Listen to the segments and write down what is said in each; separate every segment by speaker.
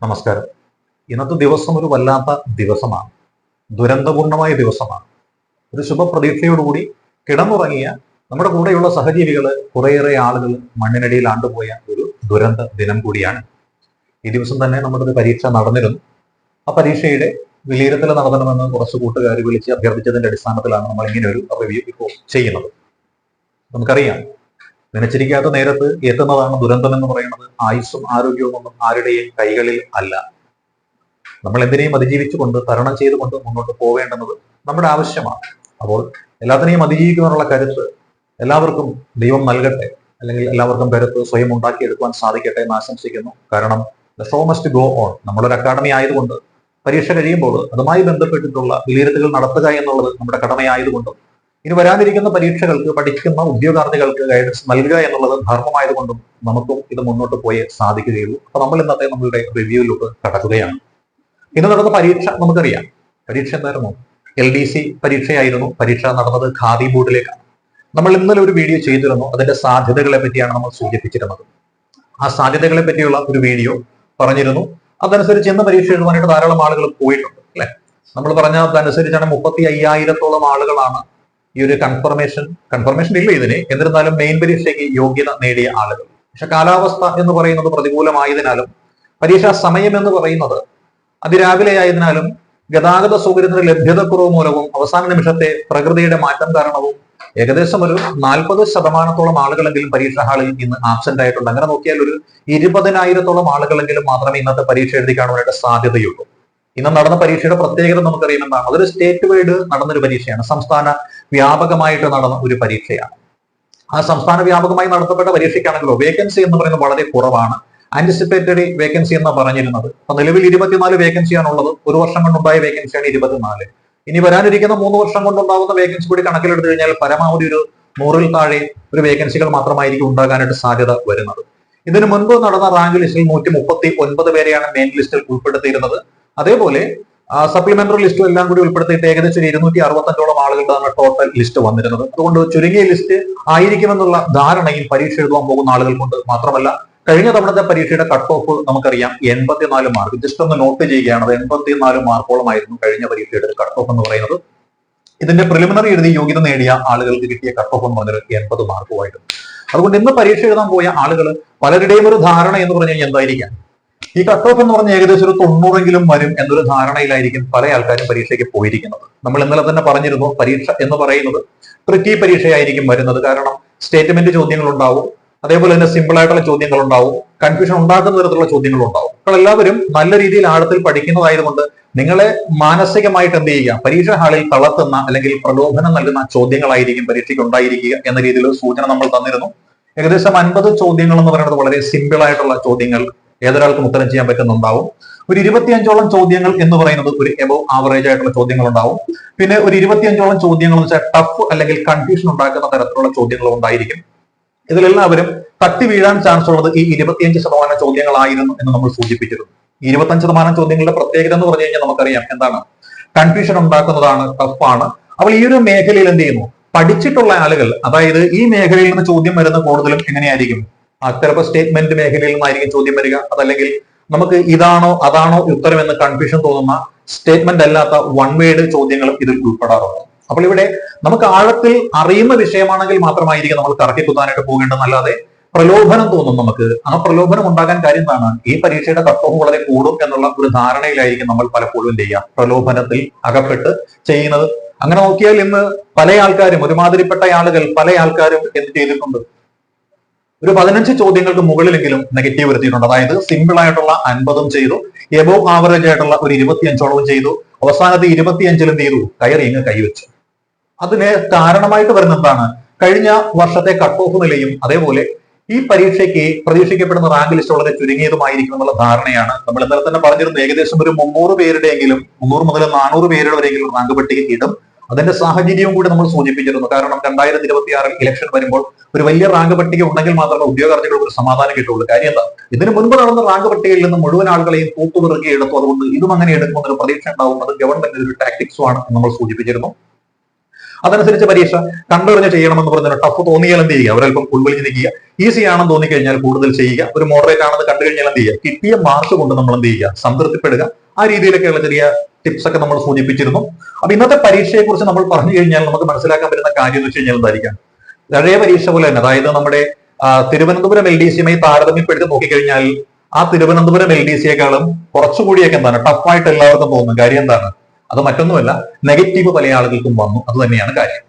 Speaker 1: നമസ്കാരം. ഇന്നത്തെ ദിവസം ഒരു വല്ലാത്ത ദിവസമാണ്. ദുരന്തപൂർണമായ ദിവസമാണ്. ഒരു ശുഭപ്രതീക്ഷയോടുകൂടി കിടന്നുറങ്ങിയ നമ്മുടെ കൂടെയുള്ള സഹജീവികള് കുറേയേറെ ആളുകൾ മണ്ണിനടിയിൽ ആണ്ടുപോയ ഒരു ദുരന്ത ദിനം കൂടിയാണ്. ഈ ദിവസം തന്നെ നമ്മുടെ ഒരു പരീക്ഷ നടന്നിരുന്നു. ആ പരീക്ഷയുടെ വിലയിരുത്തൽ നടത്തണമെന്ന് കുറച്ച് കൂട്ടുകാർ വിളിച്ച് അഭ്യർത്ഥിച്ചതിന്റെ അടിസ്ഥാനത്തിലാണ് നമ്മൾ ഇങ്ങനെ ഒരു റിവ്യൂ ഇപ്പോൾ ചെയ്യുന്നത്. നമുക്കറിയാം, നനച്ചിരിക്കാത്ത നേരത്ത് എത്തുന്നതാണ് ദുരന്തം എന്ന് പറയുന്നത്. ആയുസ്സും ആരോഗ്യവും ഒന്നും ആരുടെയും കൈകളിൽ അല്ല. നമ്മൾ എന്തിനേയും അതിജീവിച്ചുകൊണ്ട് തരണം ചെയ്തുകൊണ്ട് മുന്നോട്ട് പോവേണ്ടുന്നത് നമ്മുടെ ആവശ്യമാണ്. അപ്പോൾ എല്ലാത്തിനെയും അതിജീവിക്കുവാനുള്ള കരുത്ത് എല്ലാവർക്കും ദൈവം നൽകട്ടെ, അല്ലെങ്കിൽ എല്ലാവർക്കും കരുത്ത് സ്വയം ഉണ്ടാക്കിയെടുക്കുവാൻ സാധിക്കട്ടെ എന്ന് ആശംസിക്കുന്നു. കാരണം the show must go on. നമ്മളൊരു അക്കാഡമി ആയതുകൊണ്ട് പരീക്ഷ കഴിയുമ്പോൾ അതുമായി ബന്ധപ്പെട്ടിട്ടുള്ള വിലയിരുത്തലുകൾ നടത്തുക എന്നുള്ളത് നമ്മുടെ കടമയായതുകൊണ്ടും ഇനി വരാനിരിക്കുന്ന പരീക്ഷകൾക്ക് പഠിക്കുന്ന ഉദ്യോഗാർത്ഥികൾക്ക് ഗൈഡൻസ് നൽകുക എന്നുള്ളത് ധർമ്മമായതുകൊണ്ടും നമുക്കും ഇത് മുന്നോട്ട് പോയേ സാധിക്കുകയുള്ളൂ. അപ്പൊ നമ്മൾ ഇന്നത്തെ നമ്മളുടെ റിവ്യൂയിലോട്ട് കടക്കുകയാണ്. ഇന്ന് നടന്ന പരീക്ഷ നമുക്കറിയാം. പരീക്ഷ എന്തായിരുന്നു? LDC പരീക്ഷയായിരുന്നു. പരീക്ഷ നടന്നത് ഖാദി ബോർഡിലേക്കാണ്. നമ്മൾ ഇന്നലെ ഒരു വീഡിയോ ചെയ്തിരുന്നു. അതിന്റെ സാധ്യതകളെ പറ്റിയാണ് നമ്മൾ സൂചിപ്പിച്ചിരുന്നത്. ആ സാധ്യതകളെ പറ്റിയുള്ള ഒരു വീഡിയോ പറഞ്ഞിരുന്നു. അതനുസരിച്ച് ഇന്ന് പരീക്ഷ എഴുതുവാനായിട്ട് ധാരാളം ആളുകൾ പോയിട്ടുണ്ട്, അല്ലെ? നമ്മൾ പറഞ്ഞതനുസരിച്ചാണ് 35,000-ഓളം ആളുകളാണ് ഈ ഒരു കൺഫർമേഷൻ ഇല്ല ഇതിന്, എന്നിരുന്നാലും മെയിൻ പരീക്ഷയ്ക്ക് യോഗ്യത നേടിയ ആളുകൾ. പക്ഷെ കാലാവസ്ഥ എന്ന് പറയുന്നത് പ്രതികൂലമായതിനാലും പരീക്ഷാ സമയം എന്ന് പറയുന്നത് അതിരാവിലെ ആയതിനാലും ഗതാഗത സൗകര്യത്തിന്റെ ലഭ്യതക്കുറവ് മൂലവും അവസാന നിമിഷത്തെ പ്രകൃതിയുടെ മാറ്റം കാരണവും ഏകദേശം ഒരു 40% ആളുകളെങ്കിലും പരീക്ഷാ ഹാളിൽ ഇന്ന് ആബ്സെന്റ് ആയിട്ടുണ്ട്. അങ്ങനെ നോക്കിയാൽ ഒരു 20,000-ഓളം ആളുകളെങ്കിലും മാത്രമേ ഇന്നത്തെ പരീക്ഷ എഴുതി കാണുവാനായിട്ട് സാധ്യതയുള്ളൂ. ഇന്ന് നടന്ന പരീക്ഷയുടെ പ്രത്യേകത നമുക്കറിയാം എന്താണ്. അതൊരു സ്റ്റേറ്റ് വൈഡ് നടന്നൊരു പരീക്ഷയാണ്. സംസ്ഥാന വ്യാപകമായിട്ട് നടന്ന ഒരു പരീക്ഷയാണ്. ആ സംസ്ഥാന വ്യാപകമായി നടത്തപ്പെട്ട പരീക്ഷയ്ക്കാണെങ്കിലോ വേക്കൻസി എന്ന് പറയുന്നത് വളരെ കുറവാണ്. ആന്റിസിപ്പേറ്ററി വേക്കൻസി എന്ന് പറഞ്ഞിരുന്നത്. അപ്പൊ നിലവിൽ 24 വേക്കൻസിയാണുള്ളത്. ഒരു വർഷം കൊണ്ടുണ്ടായ വേക്കൻസിയാണ് 24. ഇനി വരാനിരിക്കുന്ന 3 വർഷം കൊണ്ടുണ്ടാകുന്ന വേക്കൻസി കൂടി കണക്കിലെടുത്തു കഴിഞ്ഞാൽ പരമാവധി ഒരു 100-ൽ താഴെ ഒരു വേക്കൻസികൾ മാത്രമായിരിക്കും ഉണ്ടാകാനായിട്ട് സാധ്യത വരുന്നത്. ഇതിനു മുൻപ് നടന്ന റാങ്ക് ലിസ്റ്റിൽ 139 പേരെയാണ് മെയിൻ ലിസ്റ്റിൽ ഉൾപ്പെടുത്തിയിരുന്നത്. അതേപോലെ സപ്ലിമെന്ററി ലിസ്റ്റും എല്ലാം കൂടി ഉൾപ്പെടുത്തിയിട്ട് ഏകദേശം 265-ഓളം ആളുകളുടെ ടോട്ടൽ ലിസ്റ്റ് വന്നിരുന്നത്. അതുകൊണ്ട് ചുരുങ്ങിയ ലിസ്റ്റ് ആയിരിക്കുമെന്നുള്ള ധാരണയും പരീക്ഷ എഴുതാൻ പോകുന്ന ആളുകൾക്കുണ്ട്. മാത്രമല്ല, കഴിഞ്ഞ തവണത്തെ പരീക്ഷയുടെ കട്ട് ഓഫ് നമുക്കറിയാം 84 മാർക്ക്. ജസ്റ്റ് ഒന്ന് നോട്ട് ചെയ്യുകയാണ്. അത് 84 മാർക്കോളമായിരുന്നു കഴിഞ്ഞ പരീക്ഷയുടെ കട്ട് ഓഫ് എന്ന് പറയുന്നത്. ഇതിന്റെ പ്രിലിമിനറി എഴുതി യോഗ്യത നേടിയ ആളുകൾക്ക് കിട്ടിയ കട്ട് ഓഫ് എന്ന് പറഞ്ഞത് 80 മാർക്കുമായിരുന്നു. അതുകൊണ്ട് ഇന്ന് പരീക്ഷ എഴുതാൻ പോയ ആളുകൾ പലരുടെയും ഒരു ധാരണ എന്ന് പറഞ്ഞു കഴിഞ്ഞാൽ എന്തായിരിക്കാം, ഈ കട്ട് ഓഫ് എന്ന് പറഞ്ഞ ഏകദേശം ഒരു 90-എങ്കിലും വരും എന്നൊരു ധാരണയിലായിരിക്കും പല ആൾക്കാരും പരീക്ഷയ്ക്ക് പോയിരിക്കുന്നത്. നമ്മൾ ഇന്നലെ തന്നെ പറഞ്ഞിരുന്നു, പരീക്ഷ എന്ന് പറയുന്നത് ട്രിക്കി പരീക്ഷയായിരിക്കും വരുന്നത്. കാരണം സ്റ്റേറ്റ്മെന്റ് ചോദ്യങ്ങൾ ഉണ്ടാവും, അതേപോലെ തന്നെ സിമ്പിൾ ആയിട്ടുള്ള ചോദ്യങ്ങൾ ഉണ്ടാവും, കൺഫ്യൂഷൻ ഉണ്ടാക്കുന്ന തരത്തിലുള്ള ചോദ്യങ്ങൾ ഉണ്ടാവും. അപ്പോൾ എല്ലാവരും നല്ല രീതിയിൽ ആഴത്തിൽ പഠിക്കുന്നതായതുകൊണ്ട് നിങ്ങളെ മാനസികമായിട്ട് എന്ത് ചെയ്യുക, പരീക്ഷാ ഹാളിൽ തളർത്തുന്ന അല്ലെങ്കിൽ പ്രലോഭനം നൽകുന്ന ചോദ്യങ്ങളായിരിക്കും പരീക്ഷയ്ക്ക് ഉണ്ടായിരിക്കുക എന്ന രീതിയിൽ സൂചന നമ്മൾ തന്നിരുന്നു. ഏകദേശം 50 ചോദ്യങ്ങൾ എന്ന് പറയുന്നത് വളരെ സിമ്പിൾ ആയിട്ടുള്ള ചോദ്യങ്ങൾ, ഏതൊരാൾക്കും ഉത്തരം ചെയ്യാൻ പറ്റുന്നുണ്ടാവും. ഒരു 25ഓളം ചോദ്യങ്ങൾ എന്ന് പറയുന്നത് ഒരു എബവ് ആവറേജ് ആയിട്ടുള്ള ചോദ്യങ്ങൾ ഉണ്ടാവും. പിന്നെ ഒരു 25ഓളം ചോദ്യങ്ങൾ എന്ന് വെച്ചാൽ ടഫ് അല്ലെങ്കിൽ കൺഫ്യൂഷൻ ഉണ്ടാക്കുന്ന തരത്തിലുള്ള ചോദ്യങ്ങൾ ഉണ്ടായിരിക്കും. ഇതിലെല്ലാവരും തട്ടി വീഴാൻ ചാൻസ് ഉള്ളത് ഈ 25% ചോദ്യങ്ങളായിരുന്നു എന്ന് നമ്മൾ സൂചിപ്പിച്ചിരുന്നു. 25% ചോദ്യങ്ങളുടെ പ്രത്യേകത എന്ന് പറഞ്ഞു കഴിഞ്ഞാൽ നമുക്കറിയാം എന്താണ്, കൺഫ്യൂഷൻ ഉണ്ടാക്കുന്നതാണ്, ടഫാണ്. അപ്പോൾ ഈ ഒരു മേഖലയിൽ എന്ത് ചെയ്യുന്നു, പഠിച്ചിട്ടുള്ള ആളുകൾ, അതായത് ഈ മേഖലയിൽ നിന്ന് ചോദ്യം വരുന്ന കൂടുതലും എങ്ങനെയായിരിക്കും, ചിലപ്പോൾ സ്റ്റേറ്റ്മെന്റ് മേഖലയിൽ നിന്നായിരിക്കും ചോദ്യം വരിക. അതല്ലെങ്കിൽ നമുക്ക് ഇതാണോ അതാണോ ഉത്തരം എന്ന് കൺഫ്യൂഷൻ തോന്നുന്ന സ്റ്റേറ്റ്മെന്റ് അല്ലാത്ത വൺ വേർഡ് ചോദ്യങ്ങളും ഇതിൽ ഉൾപ്പെടാറുണ്ട്. അപ്പോൾ ഇവിടെ നമുക്ക് ആഴത്തിൽ അറിയുന്ന വിഷയമാണെങ്കിൽ മാത്രമായിരിക്കും നമ്മൾ കറക്കി കുത്താനായിട്ട് പോകേണ്ടതല്ലാതെ പ്രലോഭനം തോന്നും നമുക്ക്. ആ പ്രലോഭനം ഉണ്ടാകാൻ കാര്യം എന്താണ്, ഈ പരീക്ഷയുടെ കട്ട് ഓഫ് വളരെ കൂടും എന്നുള്ള ഒരു ധാരണയിലായിരിക്കും നമ്മൾ പലപ്പോഴും ചെയ്യുക, പ്രലോഭനത്തിൽ അകപ്പെട്ട് ചെയ്യുന്നത്. അങ്ങനെ നോക്കിയാൽ ഇന്ന് പല ആൾക്കാരും, ഒരുമാതിരിപ്പെട്ട ആളുകൾ പല ആൾക്കാരും എന്ത് ചെയ്തിട്ടുണ്ട്, ഒരു 15 ചോദ്യങ്ങൾക്ക് മുകളിലെങ്കിലും നെഗറ്റീവ് വരുത്തിയിട്ടുണ്ട്. അതായത് സിമ്പിൾ ആയിട്ടുള്ള 50ഉം ചെയ്തു, എബോവ് ആവറേജ് ആയിട്ടുള്ള ഒരു 25ഓളവും ചെയ്തു, അവസാനത്തെ 25-ലും എന്ത് ചെയ്തു, കയറി ഇങ്ങ് കൈവച്ചു. അതിന് കാരണമായിട്ട് വരുന്ന എന്താണ്, കഴിഞ്ഞ വർഷത്തെ കട്ട് ഓഫ് നിലയും അതേപോലെ ഈ പരീക്ഷയ്ക്ക് പ്രതീക്ഷിക്കപ്പെടുന്ന റാങ്ക് ലിസ്റ്റ് വളരെ ചുരുങ്ങിയതുമായിരിക്കും എന്നുള്ള ധാരണയാണ്. നമ്മൾ ഇന്നലെ തന്നെ പറഞ്ഞിരുന്നു, ഏകദേശം ഒരു 300 പേരുടെയെങ്കിലും, 300 മുതൽ 400 പേരുടെ വരെയെങ്കിലും റാങ്ക് പട്ടിക ഇടും. അതിന്റെ സാഹചര്യവും കൂടി നമ്മൾ സൂചിപ്പിച്ചിരുന്നു. കാരണം 2026 ഇലക്ഷൻ വരുമ്പോൾ ഒരു വലിയ റാങ്ക് പട്ടിക ഉണ്ടെങ്കിൽ മാത്രമേ ഉദ്യോഗാർത്ഥികൾക്ക് ഒരു സമാധാനം കിട്ടുള്ളൂ. കാര്യം എന്താ, ഇതിനു മുൻപ് നടന്ന റാങ്ക് പട്ടികയിൽ നിന്ന് മുഴുവൻ ആളുകളെയും തൂത്തുപിറക്കി എടുത്തു. അതുകൊണ്ട് ഇതും അങ്ങനെ എടുക്കുമെന്നൊരു പ്രതീക്ഷ ഉണ്ടാവും. അത് ഗവൺമെന്റിന്റെ ഒരു ടാക്ടിക്സും ആണ് നമ്മൾ സൂചിപ്പിച്ചിരുന്നു. അതനുസരിച്ച് പരീക്ഷ കണ്ടറിഞ്ഞ് ചെയ്യണമെന്ന് പറഞ്ഞാൽ ടഫ് തോന്നിയാൽ എന്ത് ചെയ്യുക, അവരല്പം ഉൾവലിഞ്ഞ് നിൽക്കുക. ഈസി ആണെന്ന് തോന്നിക്കഴിഞ്ഞാൽ കൂടുതൽ ചെയ്യുക. ഒരു മോഡറേറ്റ് ആണെന്ന് കണ്ടു കഴിഞ്ഞാൽ എന്ത് ചെയ്യുക, കിട്ടിയ മാർക്ക് കൊണ്ട് നമ്മൾ എന്ത് ചെയ്യുക, സംതൃപ്തിപ്പെടുക. ആ രീതിയിലൊക്കെയുള്ള ചെറിയ ടിപ്സ് ഒക്കെ നമ്മൾ സൂചിപ്പിച്ചിരുന്നു. അപ്പൊ ഇന്നത്തെ പരീക്ഷയെ കുറിച്ച് നമ്മൾ പറഞ്ഞു കഴിഞ്ഞാൽ നമുക്ക് മനസ്സിലാക്കാൻ പറ്റുന്ന കാര്യം എന്ന് വെച്ച് കഴിഞ്ഞാൽ എന്തായിരിക്കാം, പഴയ പരീക്ഷ പോലെ തന്നെ, അതായത് നമ്മുടെ തിരുവനന്തപുരം LDCയുമായി താരതമ്യപ്പെടുത്തി നോക്കിക്കഴിഞ്ഞാൽ ആ തിരുവനന്തപുരം LDCയെക്കാളും കുറച്ചുകൂടിയൊക്കെ എന്താണ് ടഫായിട്ട് എല്ലാവർക്കും തോന്നുന്നു. കാര്യം എന്താണ്, അത് മറ്റൊന്നുമല്ല, നെഗറ്റീവ് പല ആളുകൾക്കും വന്നു, അത് തന്നെയാണ് കാര്യം.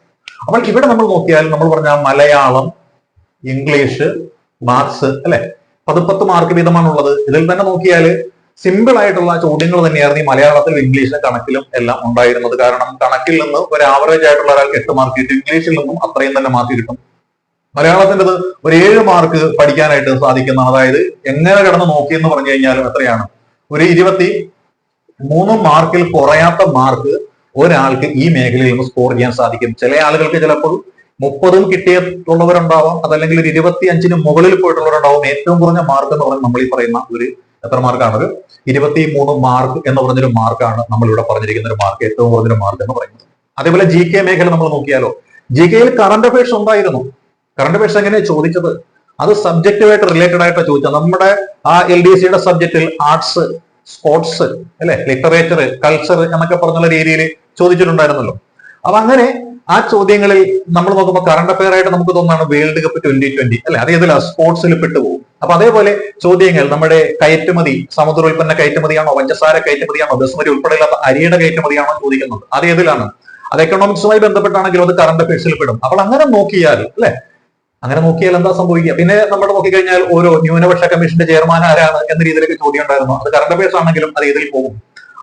Speaker 1: അപ്പോൾ ഇവിടെ നമ്മൾ നോക്കിയാൽ നമ്മൾ പറഞ്ഞ മലയാളം, ഇംഗ്ലീഷ്, മാത്സ് അല്ലെ, 10 മാർക്ക് വീതമാണുള്ളത്. ഇതിൽ തന്നെ നോക്കിയാൽ സിമ്പിൾ ആയിട്ടുള്ള ചോദ്യങ്ങൾ തന്നെയായിരുന്നു ഈ മലയാളത്തിലും ഇംഗ്ലീഷിലും കണക്കിലും എല്ലാം ഉണ്ടായിരുന്നത്. കാരണം കണക്കിൽ നിന്ന് ഒരു ആവറേജ് ആയിട്ടുള്ള ഒരാൾക്ക് 8 മാർക്ക് കിട്ടും, ഇംഗ്ലീഷിൽ നിന്നും അത്രയും തന്നെ മാർക്ക് കിട്ടും. മലയാളത്തിൻ്റെത് ഒരു 7 മാർക്ക് പഠിക്കാനായിട്ട് സാധിക്കുന്ന, അതായത് എങ്ങനെ കിടന്ന് നോക്കിയെന്ന് പറഞ്ഞു കഴിഞ്ഞാലും എത്രയാണ്, ഒരു 23 മാർക്കിൽ കുറയാത്ത മാർക്ക് ഒരാൾക്ക് ഈ മേഖലയിൽ നിന്ന് സ്കോർ ചെയ്യാൻ സാധിക്കും. ചില ആളുകൾക്ക് ചിലപ്പോൾ 30 കിട്ടിയിട്ടുള്ളവരുണ്ടാവാം, അതല്ലെങ്കിൽ ഒരു 25 മുകളിൽ പോയിട്ടുള്ളവരുണ്ടാവും. ഏറ്റവും കുറഞ്ഞ മാർക്ക് എന്ന് പറഞ്ഞാൽ നമ്മൾ ഈ പറയുന്ന ഒരു എത്ര മാർക്കാണ്, ഒരു 23 മാർക്ക് എന്ന് പറഞ്ഞൊരു മാർക്കാണ് നമ്മൾ ഇവിടെ പറഞ്ഞിരിക്കുന്ന ഒരു മാർക്ക്, ഏറ്റവും കുറഞ്ഞൊരു മാർക്ക് എന്ന് പറയുന്നത്. അതേപോലെ GK മേഖല നമ്മൾ നോക്കിയാലോ, GKയിൽ കറണ്ട് അഫയേഴ്സ് ഉണ്ടായിരുന്നു. കറണ്ട് അഫയേഴ്സ് എങ്ങനെയാണ് ചോദിച്ചത്, അത് സബ്ജക്റ്റുമായിട്ട് റിലേറ്റഡ് ആയിട്ട് ചോദിച്ചത്. നമ്മുടെ ആ LDCയുടെ സബ്ജക്റ്റിൽ ആർട്സ്, സ്പോർട്സ് അല്ലെ, ലിറ്ററേച്ചർ, കൾച്ചർ എന്നൊക്കെ പറഞ്ഞുള്ള രീതിയിൽ ചോദിച്ചിട്ടുണ്ടായിരുന്നല്ലോ. അപ്പൊ അങ്ങനെ ആ ചോദ്യങ്ങളിൽ നമ്മൾ നോക്കുമ്പോൾ കറണ്ട് അഫയർ ആയിട്ട് നമുക്ക് തോന്നുന്നതാണ് വേൾഡ് കപ്പ് 2020 അല്ലെ, അത് ഏതിലാ, സ്പോർട്സിൽ പെട്ടുപോകും. അപ്പൊ അതേപോലെ ചോദ്യങ്ങൾ നമ്മുടെ കയറ്റുമതി, സമുദ്രോൽപ്പന്ന കയറ്റുമതിയാണോ, പഞ്ചസാര കയറ്റുമതിയാണോ, ബസ്മതി ഉൾപ്പെടെയുള്ള അരിയുടെ കയറ്റുമതിയാണോ ചോദിക്കുന്നത്, അത് ഏതിലാണ്, അത് എക്കണോമിക്സുമായി ബന്ധപ്പെട്ടാണെങ്കിലും അത് കറണ്ട് അഫയേഴ്സിൽ പെടും. അപ്പോൾ അങ്ങനെ നോക്കിയാൽ അല്ലെ, അങ്ങനെ നോക്കിയാൽ എന്താ സംഭവിക്കുക. പിന്നെ നമ്മൾ നോക്കിക്കഴിഞ്ഞാൽ ഓരോ ന്യൂനപക്ഷ കമ്മീഷന്റെ ചെയർമാൻ ആരാണ് എന്ന രീതിയിലേക്ക് ചോദ്യം ഉണ്ടായിരുന്നു. അത് കറണ്ട് അഫയേഴ്സ് ആണെങ്കിലും അത് ഇതിൽ പോകും.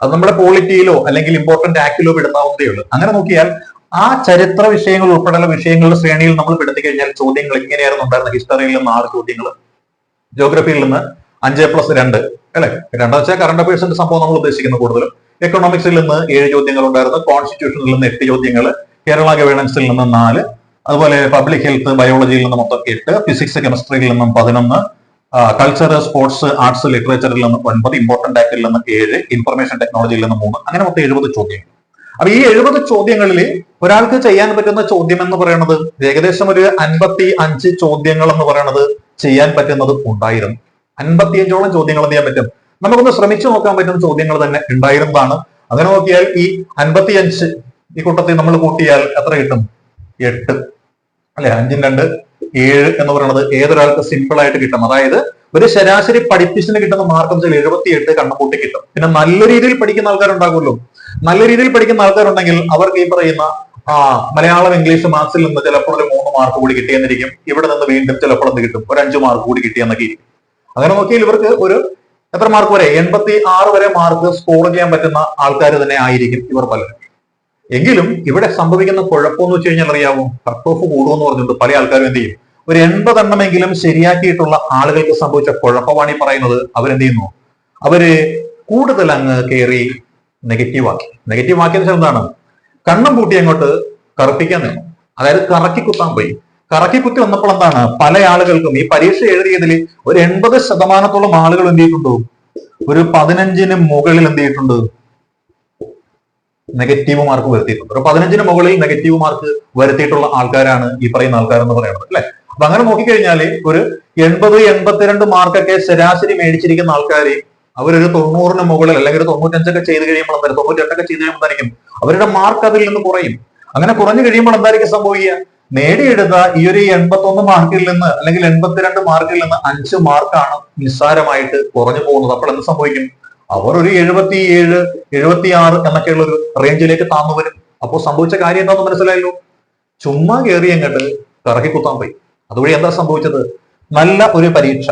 Speaker 1: അത് നമ്മുടെ പോളിറ്റിയിലോ അല്ലെങ്കിൽ ഇമ്പോർട്ടന്റ് ആക്ടിലോ പെടുത്താവുന്നതേ ഉള്ളൂ. അങ്ങനെ നോക്കിയാൽ ആ ചരിത്ര വിഷയങ്ങൾ ഉൾപ്പെടെയുള്ള വിഷയങ്ങളുടെ ശ്രേണിയിൽ നമ്മൾ പെടുത്തി കഴിഞ്ഞാൽ ചോദ്യങ്ങൾ ഇങ്ങനെയായിരുന്നു ഉണ്ടായിരുന്നത്. ഹിസ്റ്ററിയിൽ നിന്ന് 6 ചോദ്യങ്ങൾ, ജോഗ്രഫിയിൽ നിന്ന് 5+2 അല്ലെ, 2 വെച്ചാൽ കറണ്ട് അഫയേഴ്സിന്റെ സംഭവം നമ്മൾ ഉദ്ദേശിക്കുന്നത് കൂടുതലും. എക്കണോമിക്സിൽ നിന്ന് 7 ചോദ്യങ്ങൾ ഉണ്ടായിരുന്നു, കോൺസ്റ്റിറ്റ്യൂഷനിൽ നിന്ന് 8 ചോദ്യങ്ങൾ, കേരള ഗവേണൻസിൽ നിന്ന് 4, അതുപോലെ പബ്ലിക് ഹെൽത്ത്, ബയോളജിയിൽ നിന്ന് മൊത്തം 8, ഫിസിക്സ് കെമിസ്ട്രിയിൽ നിന്നും 11, കൾച്ചർ, സ്പോർട്സ്, ആർട്സ്, ലിറ്ററേച്ചറിൽ നിന്ന് 9, ഇമ്പോർട്ടന്റ് ആക്ടിൽ നിന്ന് 7, ഇൻഫർമേഷൻ ടെക്നോളജിയിൽ നിന്ന് 3, അങ്ങനെ മൊത്തം 70 ചോദ്യങ്ങൾ. അപ്പൊ ഈ 70 ചോദ്യങ്ങളിൽ ഒരാൾക്ക് ചെയ്യാൻ പറ്റുന്ന ചോദ്യം എന്ന് പറയുന്നത് ഏകദേശം ഒരു 55 ചോദ്യങ്ങൾ എന്ന് പറയുന്നത് ചെയ്യാൻ പറ്റുന്നത് ഉണ്ടായിരുന്നു. 55ഓളം ചോദ്യങ്ങൾ എന്ത് ചെയ്യാൻ പറ്റും, നമുക്കൊന്ന് ശ്രമിച്ചു നോക്കാൻ പറ്റുന്ന ചോദ്യങ്ങൾ തന്നെ ഉണ്ടായിരുന്നതാണ്. അങ്ങനെ നോക്കിയാൽ ഈ 55 ഈ കൂട്ടത്തിൽ നമ്മൾ കൂട്ടിയാൽ എത്ര കിട്ടും, 8 അല്ലെ, 5 2 7 എന്ന് പറയുന്നത് ഏതൊരാൾക്ക് സിമ്പിൾ ആയിട്ട് കിട്ടും. അതായത് ഒരു ശരാശരി പഠിപ്പിച്ചിന് കിട്ടുന്ന മാർക്ക് 78 കണ്ണുകൂട്ടി കിട്ടും. പിന്നെ നല്ല രീതിയിൽ പഠിക്കുന്ന ആൾക്കാരുണ്ടാകുമല്ലോ, നല്ല രീതിയിൽ പഠിക്കുന്ന ആൾക്കാരുണ്ടെങ്കിൽ അവർക്ക് ഈ പറയുന്ന മലയാളം, ഇംഗ്ലീഷ്, മാത്സിൽ നിന്ന് ചിലപ്പോൾ ഒരു 3 മാർക്ക് കൂടി കിട്ടിയെന്നിരിക്കും. ഇവിടെ നിന്ന് വീണ്ടും ചിലപ്പോൾ എന്ത് കിട്ടും, ഒരു 5 മാർക്ക് കൂടി കിട്ടിയെന്നൊക്കെ ഇരിക്കും. അങ്ങനെ നോക്കിയാൽ ഇവർക്ക് ഒരു എത്ര മാർക്ക് വരെ, 86 വരെ മാർക്ക് സ്കോർ ചെയ്യാൻ പറ്റുന്ന ആൾക്കാർ തന്നെ ആയിരിക്കും ഇവർ പലരും. എങ്കിലും ഇവിടെ സംഭവിക്കുന്ന കുഴപ്പമെന്ന് വെച്ച് കഴിഞ്ഞാൽ അറിയാവും, കട്ട് ഓഫ് കൂടുമെന്ന് പറഞ്ഞിട്ട് പല ആൾക്കാരും എന്ത് ചെയ്യും, ഒരു 80 എണ്ണമെങ്കിലും ശരിയാക്കിയിട്ടുള്ള ആളുകൾക്ക് സംഭവിച്ച കുഴപ്പമാണ് ഈ പറയുന്നത്. അവരെന്ത് ചെയ്യുന്നു, അവര് കൂടുതൽ അങ്ങ് കയറി നെഗറ്റീവ് ആക്കി. നെഗറ്റീവ് ആക്കിയെന്ന് വെച്ചാൽ എന്താണ്, കണ്ണം പൂട്ടി അങ്ങോട്ട് കറുപ്പിക്കാൻ നിന്നു. അതായത് കറക്കി കുത്താൻ പോയി. കറക്കി കുത്തി വന്നപ്പോൾ എന്താണ്, പല ആളുകൾക്കും ഈ പരീക്ഷ എഴുതിയതിൽ ഒരു 80% ആളുകൾ എന്ത് ചെയ്തിട്ടുണ്ടോ, ഒരു 15 മുകളിൽ എന്ത് ചെയ്തിട്ടുണ്ട്, നെഗറ്റീവ് മാർക്ക് വരുത്തിയിട്ടുണ്ട്. ഒരു 15 മുകളിൽ നെഗറ്റീവ് മാർക്ക് വരുത്തിയിട്ടുള്ള ആൾക്കാരാണ് ഈ പറയുന്ന ആൾക്കാർ എന്ന് പറയുന്നത് അല്ലെ. അപ്പൊ അങ്ങനെ നോക്കിക്കഴിഞ്ഞാല് ഒരു 80, 82 മാർക്കൊക്കെ ശരാശരി മേടിച്ചിരിക്കുന്ന ആൾക്കാരെ അവരൊരു 90 മുകളിൽ അല്ലെങ്കിൽ ഒരു 95 ചെയ്ത് കഴിയുമ്പോൾ 98 ചെയ്ത് കഴിയുമ്പോഴായിരിക്കും അവരുടെ മാർക്ക് അതിൽ നിന്ന് കുറയും. അങ്ങനെ കുറഞ്ഞു കഴിയുമ്പോൾ എന്തായിരിക്കും സംഭവിക്കുക, നേടിയെടുത്ത ഈ ഒരു 81 മാർക്കിൽ നിന്ന് അല്ലെങ്കിൽ 82 മാർക്കിൽ നിന്ന് 5 മാർക്കാണ് നിസ്സാരമായിട്ട് കുറഞ്ഞു പോകുന്നത്. അപ്പോൾ എന്ത് സംഭവിക്കും, അവർ ഒരു 77, 76 എന്നൊക്കെയുള്ള ഒരു റേഞ്ചിലേക്ക് താന്നു വരും. അപ്പോൾ സംഭവിച്ച കാര്യം എന്താണെന്ന് മനസ്സിലായല്ലോ, ചുമ്മാ കയറി അങ്ങോട്ട് കറക്കി കുത്താൻ പോയി. അതുവഴി എന്താ സംഭവിച്ചത്, നല്ല ഒരു പരീക്ഷ,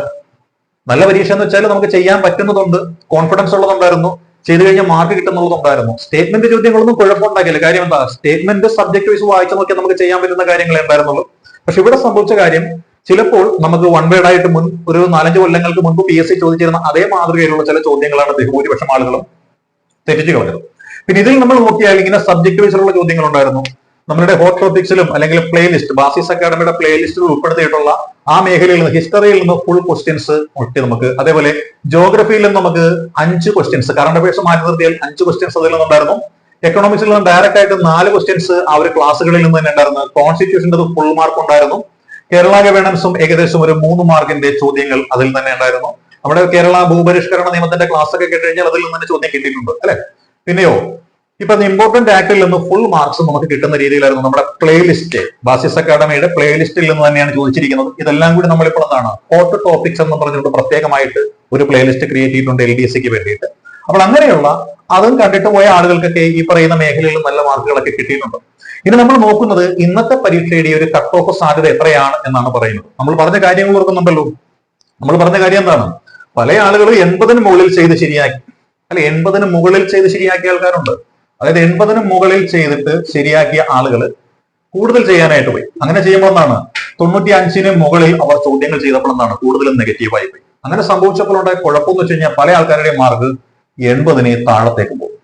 Speaker 1: നല്ല പരീക്ഷ എന്ന് വെച്ചാൽ നമുക്ക് ചെയ്യാൻ പറ്റുന്നതുണ്ട്, കോൺഫിഡൻസ് ഉള്ളതുണ്ടായിരുന്നു, ചെയ്തു കഴിഞ്ഞാൽ മാർക്ക് കിട്ടുന്നുള്ളതുണ്ടായിരുന്നു. സ്റ്റേറ്റ്മെന്റ് ചോദ്യങ്ങളൊന്നും കുഴപ്പമുണ്ടാക്കില്ല. കാര്യം എന്താ, സ്റ്റേറ്റ്മെന്റ് സബ്ജക്ട് വൈസ് വായിച്ചു നോക്കിയാൽ നമുക്ക് ചെയ്യാൻ പറ്റുന്ന കാര്യങ്ങളെ ഉണ്ടായിരുന്നുള്ളൂ. പക്ഷെ ഇവിടെ സംഭവിച്ച കാര്യം, ചിലപ്പോൾ നമുക്ക് വൺ വേർഡ് ആയിട്ട് ഒരു 4-5 കൊല്ലങ്ങൾക്ക് മുൻപ് PSC ചോദിച്ചിരുന്ന അതേ മാതൃകയിലുള്ള ചില ചോദ്യങ്ങളാണ് ഭൂരിപക്ഷം ആളുകളും തെറ്റിച്ചു കളഞ്ഞത്. പിന്നെ ഇതിൽ നമ്മൾ നോക്കിയാൽ ഇങ്ങനെ സബ്ജക്ട് വൈസിലുള്ള ചോദ്യങ്ങൾ ഉണ്ടായിരുന്നു. നമ്മളുടെ ഹോട്ട് ടോപ്പിക്സിലും അല്ലെങ്കിൽ പ്ലേലിസ്റ്റ്, ബാസിസ് അക്കാഡമിയുടെ പ്ലേലിസ്റ്റിൽ ഉൾപ്പെടുത്തിയിട്ടുള്ള ആ മേഖലയിൽ നിന്ന്, ഹിസ്റ്ററിയിൽ നിന്ന് ഫുൾ ക്വസ്റ്റ്യൻസ് ഒട്ടി നമുക്ക്. അതേപോലെ ജോഗ്രഫിയിൽ നിന്ന് നമുക്ക് 5 ക്വസ്റ്റ്യൻസ്, കറണ്ട് അഫയേഴ്സ് മാറ്റി നിർത്തിയാൽ 5 ക്വസ്റ്റ്യൻസ് അതിൽ നിന്നുണ്ടായിരുന്നു. എക്കണോമിക്സിൽ നിന്ന് ഡയറക്റ്റ് ആയിട്ട് 4 ക്വസ്റ്റ്യൻസ് ആ ഒരു ക്ലാസ്സുകളിൽ നിന്ന് തന്നെ ഉണ്ടായിരുന്നു. കോൺസ്റ്റിറ്റ്യൂഷന്റെ ഫുൾ മാർക്ക് ഉണ്ടായിരുന്നു. കേരള ഗവേണൻസും ഏകദേശം ഒരു 3 മാർക്കിന്റെ ചോദ്യങ്ങൾ അതിൽ തന്നെ ഉണ്ടായിരുന്നു. നമ്മുടെ കേരള ഭൂപരിഷ്കരണ നിയമത്തിന്റെ ക്ലാസ് ഒക്കെ കേട്ടുകഴിഞ്ഞാൽ അതിൽ നിന്ന് തന്നെ ചോദ്യം കിട്ടിയിട്ടുണ്ട് അല്ലെ. പിന്നെയോ ഇപ്പൊ ഇമ്പോർട്ടന്റ് ആക്ടിൽ നിന്ന് ഫുൾ മാർക്സ് നമുക്ക് കിട്ടുന്ന രീതിയിലായിരുന്നു നമ്മുടെ പ്ലേലിസ്റ്റ്. ബാസിസ് അക്കാഡമിയുടെ പ്ലേലിസ്റ്റിൽ നിന്ന് തന്നെയാണ് ചോദിച്ചിരിക്കുന്നത്. ഇതെല്ലാം കൂടി നമ്മളിപ്പോൾ എന്താണ് ഹോട്ട് ടോപ്പിക്സ് എന്ന് പറഞ്ഞുകൊണ്ട് പ്രത്യേകമായിട്ട് ഒരു പ്ലേലിസ്റ്റ് ക്രിയേറ്റ് ചെയ്തിട്ടുണ്ട് LDSക്ക് വേണ്ടിയിട്ട്. അപ്പോൾ അങ്ങനെയുള്ള അതും കണ്ടിട്ട് പോയ ആളുകൾക്കൊക്കെ ഈ പറയുന്ന മേഖലയിൽ നല്ല മാർക്കുകളൊക്കെ കിട്ടിയിട്ടുണ്ട്. ഇനി നമ്മൾ നോക്കുന്നത് ഇന്നത്തെ പരീക്ഷയുടെ ഒരു കട്ട് ഓഫ് സാധ്യത എത്രയാണ് എന്നാണ് പറയുന്നത്. നമ്മൾ പറഞ്ഞ കാര്യങ്ങൾ ഓർക്കുന്നുണ്ടല്ലോ. നമ്മൾ പറഞ്ഞ കാര്യം എന്താണ്? പല ആളുകളും 80-ന് മുകളിൽ ചെയ്ത് ശരിയാക്കി, അല്ലെ 80-ന് മുകളിൽ ചെയ്ത് ശരിയാക്കിയ ആൾക്കാരുണ്ട്. അതായത് 80-ന് മുകളിൽ ചെയ്തിട്ട് ശരിയാക്കിയ ആളുകൾ കൂടുതൽ ചെയ്യാനായിട്ട് പോയി. അങ്ങനെ ചെയ്യുമ്പോൾ എന്താണ് 95-ന് മുകളിൽ അവർ ചോദ്യങ്ങൾ ചെയ്തപ്പോൾ എന്താണ് കൂടുതലും നെഗറ്റീവായി പോയി. അങ്ങനെ സംഭവിച്ചപ്പോൾ ഉണ്ടായ കുഴപ്പമെന്ന് വെച്ച് കഴിഞ്ഞാൽ പല ആൾക്കാരുടെയും മാർക്ക് 80-ന് താഴത്തേക്ക് പോകും.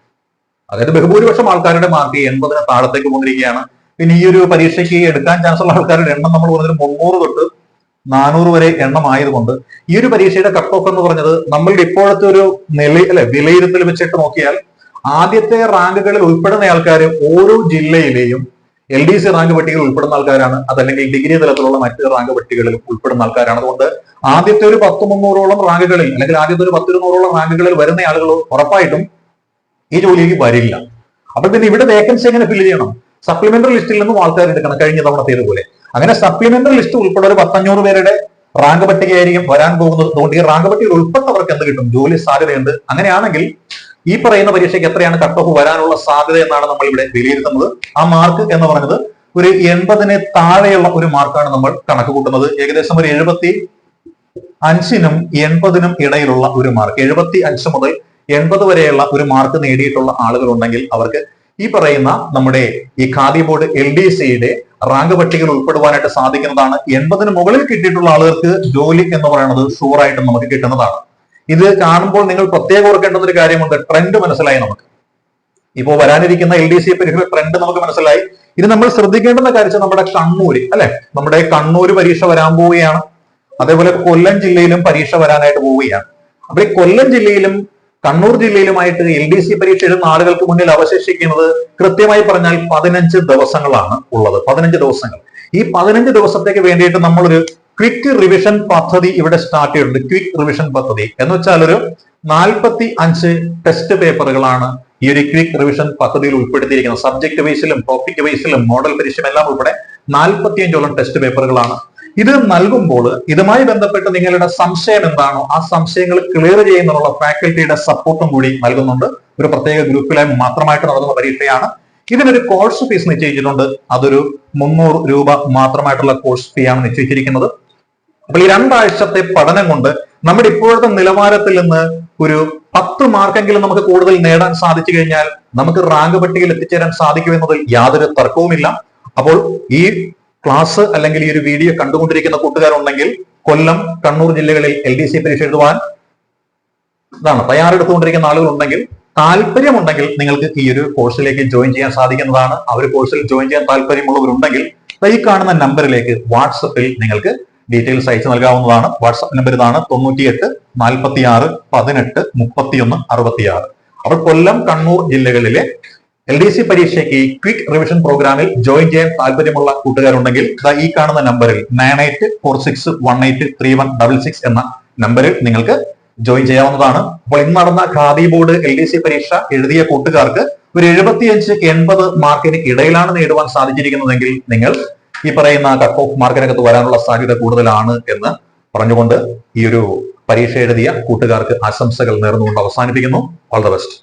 Speaker 1: അതായത് ബഹുഭൂരിപക്ഷം ആൾക്കാരുടെ മാർക്ക് 80-ന് താഴത്തേക്ക് പോന്നിരിക്കുകയാണ്. പിന്നെ ഈ ഒരു പരീക്ഷയ്ക്ക് എടുക്കാൻ ചാൻസ് ഉള്ള ആൾക്കാരുടെ എണ്ണം നമ്മൾ പറഞ്ഞത് 300 തൊട്ട് 400 വരെ എണ്ണം ആയതുകൊണ്ട് ഈ ഒരു പരീക്ഷയുടെ കട്ട് ഓഫ് എന്ന് പറഞ്ഞത് നമ്മളുടെ ഇപ്പോഴത്തെ ഒരു വിലയിരുത്തൽ വെച്ചിട്ട് നോക്കിയാൽ ആദ്യത്തെ റാങ്കുകളിൽ ഉൾപ്പെടുന്ന ആൾക്കാർ ഓരോ ജില്ലയിലെയും LDC റാങ്ക് പട്ടികയിൽ ഉൾപ്പെടുന്ന ആൾക്കാരാണ്. അതല്ലെങ്കിൽ ഡിഗ്രി തലത്തിലുള്ള മറ്റ് റാങ്ക് പട്ടികകളിൽ ഉൾപ്പെടുന്ന ആൾക്കാരാണ്. അതുകൊണ്ട് ആദ്യത്തെ ഒരു 100-300ഓളം റാങ്കുകളിൽ അല്ലെങ്കിൽ ആദ്യത്തെ ഒരു 100-200ഓളം റാങ്കുകളിൽ വരുന്ന ആളുകൾ ഉറപ്പായിട്ടും ഈ ജോലിക്ക് വരില്ല. അപ്പൊ പിന്നെ ഇവിടെ വേക്കൻസി എങ്ങനെ ഫില്ല് ചെയ്യണം? സപ്ലിമെന്ററി ലിസ്റ്റിൽ നിന്നും ആൾക്കാർ എടുക്കണം, കഴിഞ്ഞ തവണത്തേതുപോലെ. അങ്ങനെ സപ്ലിമെന്ററി ലിസ്റ്റ് ഉൾപ്പെടെ ഒരു 500 പേരുടെ റാങ്ക് പട്ടികയായിരിക്കും വരാൻ പോകുന്നത്. അതുകൊണ്ട് ഈ റാങ്ക് പട്ടികയിൽ ഉൾപ്പെട്ടവർക്ക് എന്ത് കിട്ടും? ജോലി സാധ്യതയുണ്ട്. അങ്ങനെയാണെങ്കിൽ ഈ പറയുന്ന പരീക്ഷയ്ക്ക് എത്രയാണ് കട്ട് ഓഫ് വരാനുള്ള സാധ്യത എന്നാണ് നമ്മൾ ഇവിടെ വിലയിരുത്തുന്നത്. ആ മാർക്ക് എന്ന് പറയുന്നത് ഒരു 80-ന് താഴെയുള്ള ഒരു മാർക്കാണ് നമ്മൾ കണക്ക് കൂട്ടുന്നത്. ഏകദേശം ഒരു 75-നും 80-നും ഇടയിലുള്ള ഒരു മാർക്ക്, 75 മുതൽ 80 വരെയുള്ള ഒരു മാർക്ക് നേടിയിട്ടുള്ള ആളുകൾ ഉണ്ടെങ്കിൽ അവർക്ക് ഈ പറയുന്ന നമ്മുടെ ഈ ഖാദി ബോർഡ് LDCയുടെ റാങ്ക് പട്ടികയിൽ ഉൾപ്പെടുവാനായിട്ട് സാധിക്കുന്നതാണ്. 80-ന് മുകളിൽ കിട്ടിയിട്ടുള്ള ആളുകൾക്ക് ജോലി എന്ന് പറയുന്നത് ഷുവറായിട്ടും നമുക്ക് കിട്ടുന്നതാണ്. ഇത് കാണുമ്പോൾ നിങ്ങൾ പ്രത്യേകം ഓർക്കേണ്ടുന്ന ഒരു കാര്യമുണ്ട്. ട്രെൻഡ് മനസ്സിലായി നമുക്ക്. ഇപ്പോ വരാനിരിക്കുന്ന LDC പരീക്ഷ ട്രെൻഡ് നമുക്ക് മനസ്സിലായി. ഇത് നമ്മൾ ശ്രദ്ധിക്കേണ്ടുന്ന കാര്യം നമ്മുടെ കണ്ണൂര് അല്ലെ, നമ്മുടെ കണ്ണൂര് പരീക്ഷ വരാൻ പോവുകയാണ്. അതേപോലെ കൊല്ലം ജില്ലയിലും പരീക്ഷ വരാനായിട്ട് പോവുകയാണ്. അപ്പൊ ഈ കൊല്ലം ജില്ലയിലും കണ്ണൂർ ജില്ലയിലുമായിട്ട് LDC പരീക്ഷ എഴുതുന്ന ആളുകൾക്ക് മുന്നിൽ അവശേഷിക്കുന്നത് കൃത്യമായി പറഞ്ഞാൽ 15 ദിവസങ്ങളാണ് ഉള്ളത്. 15 ദിവസങ്ങൾ. ഈ 15 ദിവസത്തേക്ക് വേണ്ടിയിട്ട് നമ്മളൊരു ക്വിക്ക് റിവിഷൻ പദ്ധതി ഇവിടെ സ്റ്റാർട്ട് ചെയ്തിട്ടുണ്ട്. ക്വിക്ക് റിവിഷൻ പദ്ധതി എന്ന് വെച്ചാൽ ഒരു 45 ടെസ്റ്റ് പേപ്പറുകളാണ് ഈ ഒരു ക്വിക്ക് റിവിഷൻ പദ്ധതിയിൽ ഉൾപ്പെടുത്തിയിരിക്കുന്നത്. സബ്ജക്ട് വൈസിലും ടോപ്പിക് വൈസിലും മോഡൽ പരീക്ഷയും എല്ലാം ഉൾപ്പെടെ 45ഓളം ടെസ്റ്റ് പേപ്പറുകളാണ്. ഇത് നൽകുമ്പോൾ ഇതുമായി ബന്ധപ്പെട്ട് നിങ്ങളുടെ സംശയം എന്താണോ ആ സംശയങ്ങൾ ക്ലിയർ ചെയ്യുന്നതിനുള്ള ഫാക്കൽറ്റിയുടെ സപ്പോർട്ടും കൂടി നൽകുന്നുണ്ട്. ഒരു പ്രത്യേക ഗ്രൂപ്പിലായി മാത്രമായിട്ട് നടത്തുന്ന പരീക്ഷയാണ്. ഇതിനൊരു കോഴ്സ് ഫീസ് നിശ്ചയിച്ചിട്ടുണ്ട്. അതൊരു 300 രൂപ മാത്രമായിട്ടുള്ള കോഴ്സ് ഫീ ആണ് നിശ്ചയിച്ചിരിക്കുന്നത്. അപ്പോൾ ഈ 2 ആഴ്ചത്തെ പഠനം കൊണ്ട് നമ്മുടെ ഇപ്പോഴത്തെ നിലവാരത്തിൽ നിന്ന് ഒരു 10 മാർക്കെങ്കിലും നമുക്ക് കൂടുതൽ നേടാൻ സാധിച്ചു കഴിഞ്ഞാൽ നമുക്ക് റാങ്ക് പട്ടികയിൽ എത്തിച്ചേരാൻ സാധിക്കുമെന്നതിൽ യാതൊരു തർക്കവുമില്ല. അപ്പോൾ ഈ ക്ലാസ് അല്ലെങ്കിൽ ഈ ഒരു വീഡിയോ കണ്ടുകൊണ്ടിരിക്കുന്ന കൂട്ടുകാരുണ്ടെങ്കിൽ കൊല്ലം, കണ്ണൂർ ജില്ലകളിൽ LDC പരീക്ഷ എഴുതുവാൻ തയ്യാറെടുത്തുകൊണ്ടിരിക്കുന്ന ആളുകൾ ഉണ്ടെങ്കിൽ, താല്പര്യമുണ്ടെങ്കിൽ നിങ്ങൾക്ക് ഈ ഒരു കോഴ്സിലേക്ക് ജോയിൻ ചെയ്യാൻ സാധിക്കുന്നതാണ്. ആ ഒരു കോഴ്സിൽ ജോയിൻ ചെയ്യാൻ താല്പര്യമുള്ളവരുണ്ടെങ്കിൽ ഈ കാണുന്ന നമ്പറിലേക്ക് വാട്സപ്പിൽ നിങ്ങൾക്ക് ഡീറ്റെയിൽസ് അയച്ചു നൽകാവുന്നതാണ്. വാട്സപ്പ് നമ്പർ ഇതാണ് 98 46 18 31 66. അപ്പോൾ കൊല്ലം, കണ്ണൂർ ജില്ലകളിലെ LDC പരീക്ഷയ്ക്ക് ക്വിക്ക് റിവിഷൻ പ്രോഗ്രാമിൽ ജോയിൻ ചെയ്യാൻ താല്പര്യമുള്ള കൂട്ടുകാരുണ്ടെങ്കിൽ ഈ കാണുന്ന നമ്പറിൽ 9846183166 എന്ന നമ്പറിൽ നിങ്ങൾക്ക് ജോയിൻ ചെയ്യാവുന്നതാണ്. അപ്പോൾ ഇന്ന് നടന്ന ഖാദി ബോർഡ് LDC പരീക്ഷ എഴുതിയ കൂട്ടുകാർക്ക് ഒരു 75-80 മാർക്കിന് ഇടയിലാണ് നേടുവാൻ സാധിച്ചിരിക്കുന്നതെങ്കിൽ നിങ്ങൾ ഈ പറയുന്ന കട്ട് ഓഫ് മാർക്കിനകത്ത് വരാനുള്ള സാധ്യത കൂടുതലാണ് എന്ന് പറഞ്ഞുകൊണ്ട് ഈ ഒരു പരീക്ഷ എഴുതിയ കൂട്ടുകാർക്ക് ആശംസകൾ നേർന്നുകൊണ്ട് അവസാനിപ്പിക്കുന്നു. All the best.